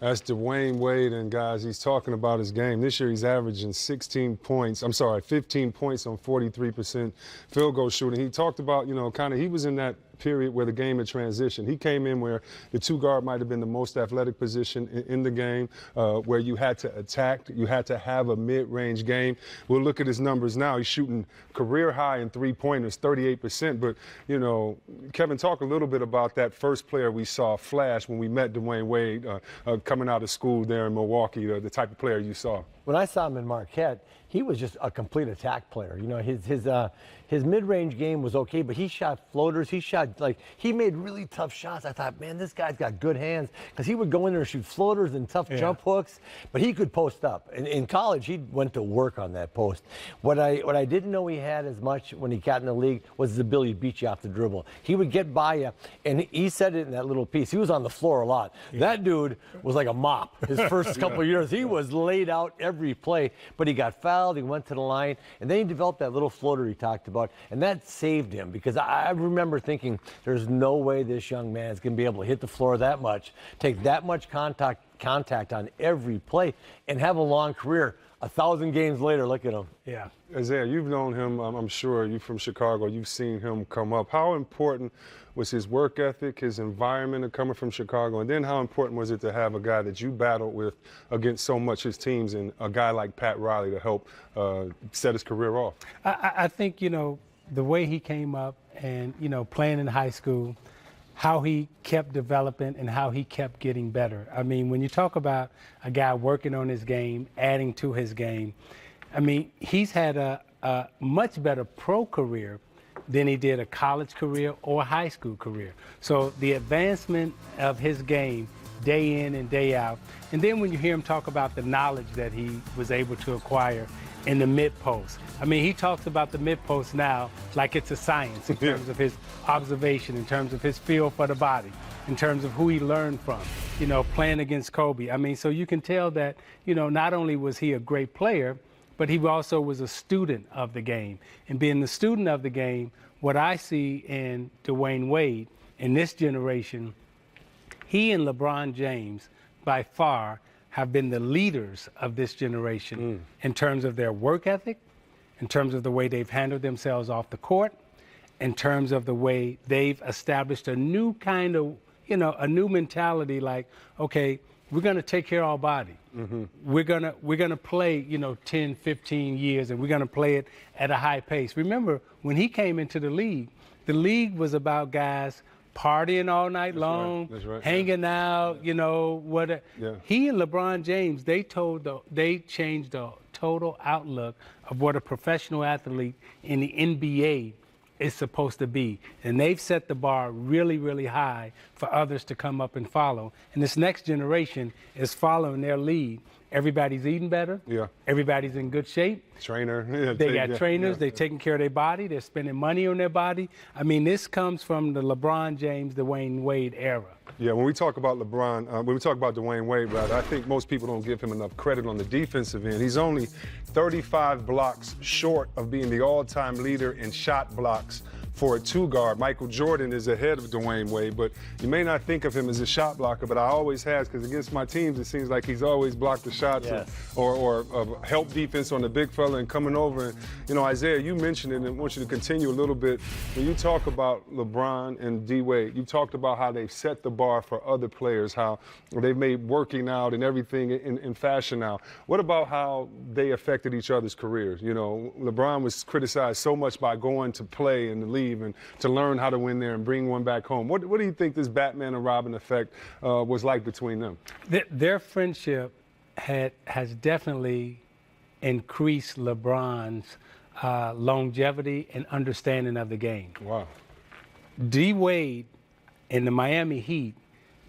That's Dwayne Wade, and guys, he's talking about his game. This year he's averaging 15 points on 43% field goal shooting. He talked about, he was in that period where the game had transitioned. He came in where the two guard might have been the most athletic position in the game, where you had to attack, you had to have a mid-range game. We'll look at his numbers now. He's shooting career high in three-pointers, 38%. But, Kevin, talk a little bit about that first player we saw flash when we met Dwayne Wade coming out of school there in Milwaukee, the type of player you saw. When I saw him in Marquette, he was just a complete attack player. His mid-range game was okay, but he shot floaters. He made really tough shots. I thought, man, this guy's got good hands, because he would go in there and shoot floaters and tough jump hooks, but he could post up. In college, he went to work on that post. What I didn't know he had as much when he got in the league was his ability to beat you off the dribble. He would get by you, and he said it in that little piece. He was on the floor a lot. That dude was like a mop. His first couple of years, he was laid out every play, but he got fouled, he went to the line, and then he developed that little floater he talked about, and that saved him, because I remember thinking, there's no way this young man is going to be able to hit the floor that much, take that much contact on every play, and have a long career. 1,000 games later, look at him. Yeah. Isaiah, you've known him, I'm sure, you're from Chicago, you've seen him come up. How important was his work ethic, his environment of coming from Chicago, and then how important was it to have a guy that you battled with against so much his teams, and a guy like Pat Riley to help set his career off? I think, the way he came up and, playing in high school, how he kept developing and how he kept getting better. I mean, when you talk about a guy working on his game, adding to his game, I mean, he's had a much better pro career than he did a college career or a high school career. So the advancement of his game day in and day out. And then when you hear him talk about the knowledge that he was able to acquire in the mid-post. I mean, he talks about the mid-post now like it's a science in terms of his observation, in terms of his feel for the body, in terms of who he learned from, playing against Kobe. I mean, so you can tell that, not only was he a great player, but he also was a student of the game. And being the student of the game, what I see in Dwayne Wade in this generation, he and LeBron James, by far, have been the leaders of this generation in terms of their work ethic, in terms of the way they've handled themselves off the court, in terms of the way they've established a new kind of, a new mentality like, okay, we're going to take care of our body. We're gonna play, 10, 15 years, and we're going to play it at a high pace. Remember, when he came into the league was about guys partying all night long, hanging out, He and LeBron James, they changed the total outlook of what a professional athlete in the NBA is supposed to be. And they've set the bar really, really high for others to come up and follow. And this next generation is following their lead. Everybody's eating better. Yeah. Everybody's in good shape. Trainer. They got trainers. They're taking care of their body. They're spending money on their body. I mean, this comes from the LeBron James, Dwayne Wade era. Yeah, when we talk about LeBron, when we talk about Dwayne Wade, rather, I think most people don't give him enough credit on the defensive end. He's only 35 blocks short of being the all-time leader in shot blocks for a two-guard. Michael Jordan is ahead of Dwayne Wade, but you may not think of him as a shot blocker, but I always has, because against my teams, it seems like he's always blocked the shots or help defense on the big fella and coming over. And, Isaiah, you mentioned it, and I want you to continue a little bit. When you talk about LeBron and D-Wade, you talked about how they've set the bar for other players, how they've made working out and everything in fashion now. What about how they affected each other's careers? LeBron was criticized so much by going to play in the league and to learn how to win there and bring one back home. What do you think this Batman and Robin effect was like between them? Their friendship has definitely increased LeBron's longevity and understanding of the game. Wow. D-Wade in the Miami Heat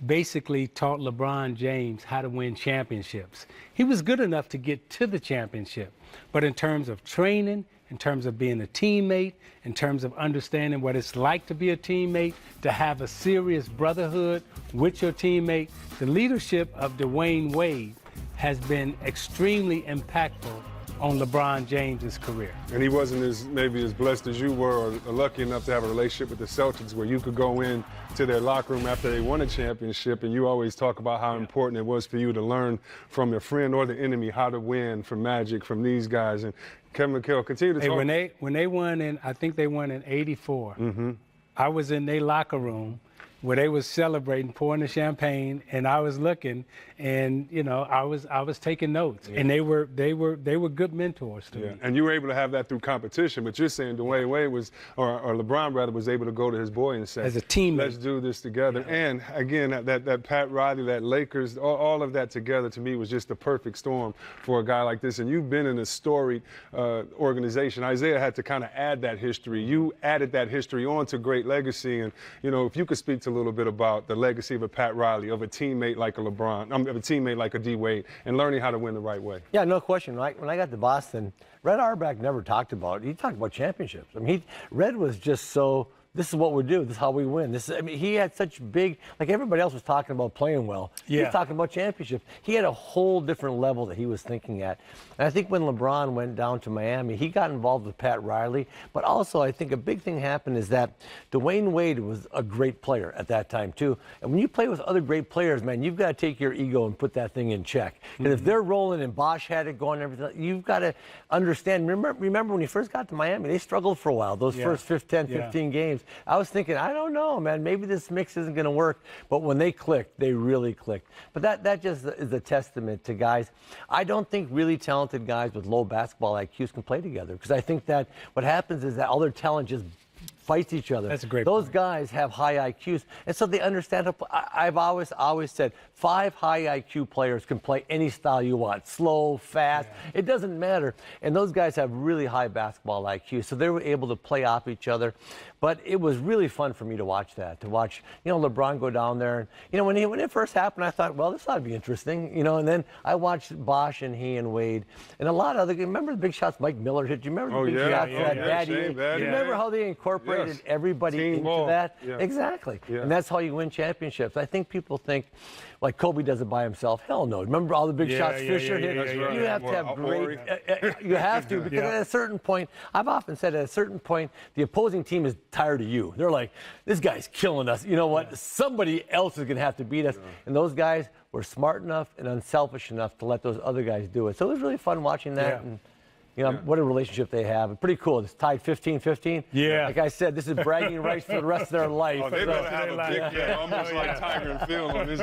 basically taught LeBron James how to win championships. He was good enough to get to the championship, but in terms of training, in terms of being a teammate, in terms of understanding what it's like to be a teammate, to have a serious brotherhood with your teammate, the leadership of Dwayne Wade has been extremely impactful on LeBron James's career. And he wasn't maybe as blessed as you were, or lucky enough to have a relationship with the Celtics where you could go in to their locker room after they won a championship, and you always talk about how important it was for you to learn from your friend or the enemy how to win from Magic, from these guys. And Kevin McHale, continue to talk. When they won I think they won in '84. I was in their locker room where they was celebrating, pouring the champagne, and I was looking, and I was taking notes, and they were good mentors to me. And you were able to have that through competition, but you're saying Dwayne Wade was, or LeBron rather, was able to go to his boy and say, as a teammate, let's do this together. Yeah. And again, that Pat Riley, that Lakers, all of that together to me was just the perfect storm for a guy like this. And you've been in a storied organization. Isaiah had to kind of add that history. You added that history on to great legacy, and if you could speak to a little bit about the legacy of a Pat Riley, of a teammate like a LeBron, of a teammate like a D. Wade, and learning how to win the right way. Yeah, no question. When I got to Boston, Red Auerbach never talked about it. He talked about championships. I mean, Red was just so, this is what we do. This is how we win. He had such big, like everybody else was talking about playing well. He was talking about championships. He had a whole different level that he was thinking at. And I think when LeBron went down to Miami, he got involved with Pat Riley. But also, I think a big thing happened is that Dwayne Wade was a great player at that time, too. And when you play with other great players, man, you've got to take your ego and put that thing in check. And if they're rolling and Bosh had it going and everything, you've got to understand. Remember when he first got to Miami, they struggled for a while, those first 10, 15 games. I was thinking, I don't know, man, maybe this mix isn't going to work. But when they clicked, they really clicked. But that just is a testament to guys. I don't think really talented guys with low basketball IQs can play together, because I think that what happens is that all their talent just fights each other. That's a great Those point. guys have high IQs, and so they understand. I've always said 5 high IQ players can play any style you want, slow, fast. It doesn't matter. And those guys have really high basketball IQ, so they were able to play off each other. But it was really fun for me to watch that, to watch LeBron go down there. And when it first happened, I thought, well, this ought to be interesting. And then I watched Bosh and he and Wade and a lot of other. Remember the big shots Mike Miller hit? Do you remember the big shots that Daddy? Shane, Do you remember how they incorporated everybody Team into ball. that? Yeah. Exactly. Yeah. And that's how you win championships. I think people think like Kobe does it by himself. Hell no. Remember all the big shots Fisher hit? You have to have great. You have to, because at a certain point, I've often said at a certain point, the opposing team is tired of you. They're like, this guy's killing us. You know what? Somebody else is going to have to beat us. And those guys were smart enough and unselfish enough to let those other guys do it. So it was really fun watching that. And, what a relationship they have. Pretty cool. It's tied 15-15. Yeah. Like I said, this is bragging rights for the rest of their life. Oh, they better have a big, almost like Tiger and Phil on this